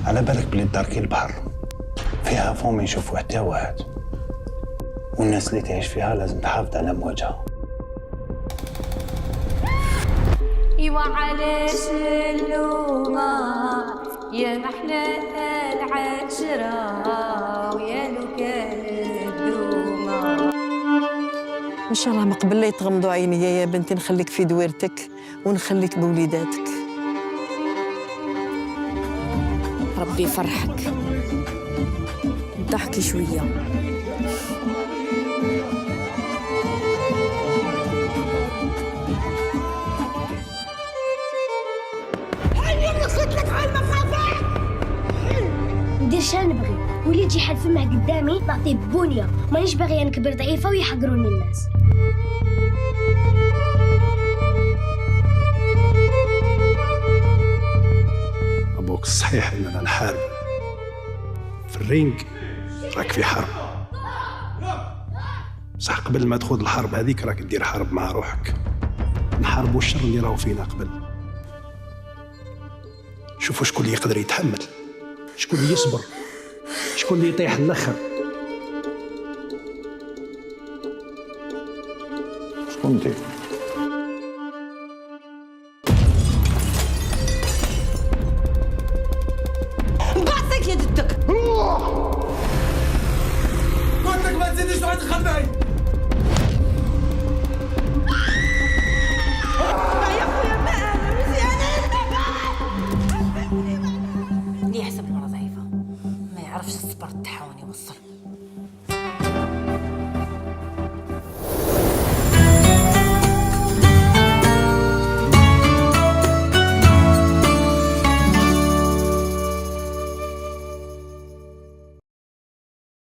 على بالك بلاد داركي البحر فيها فوم يشوفوا حتى واحد، والناس اللي تعيش فيها لازم تحافظ على أمواجها. ايوا علاش اللومة يا محلى العشرة ويا لو كان الدومة. ان شاء الله ما قبل لا يتغمضوا عيني يا بنتي، نخليك في دويرتك ونخليك بوليداتك. ربي يفرحك، ضحكي شويه. ندير شنو نبغي، واللي يجي حد فمه قدامي نعطيه بونيه، مانيش باغيه نكبر ضعيفه ويحقروني الناس. أبوك صحيح إننا نحارب في الرينج، راك في حرب، بصح قبل ما تخوض الحرب هذيك راك دير حرب مع روحك، نحاربوا الشر اللي راهو فينا قبل. شوفوا شكون اللي يقدر يتحمل، شكون اللي يصبر، شكون اللي يطيح الاخر. شكون انت؟ قلت لك ما تزيدش تقعد تخبي.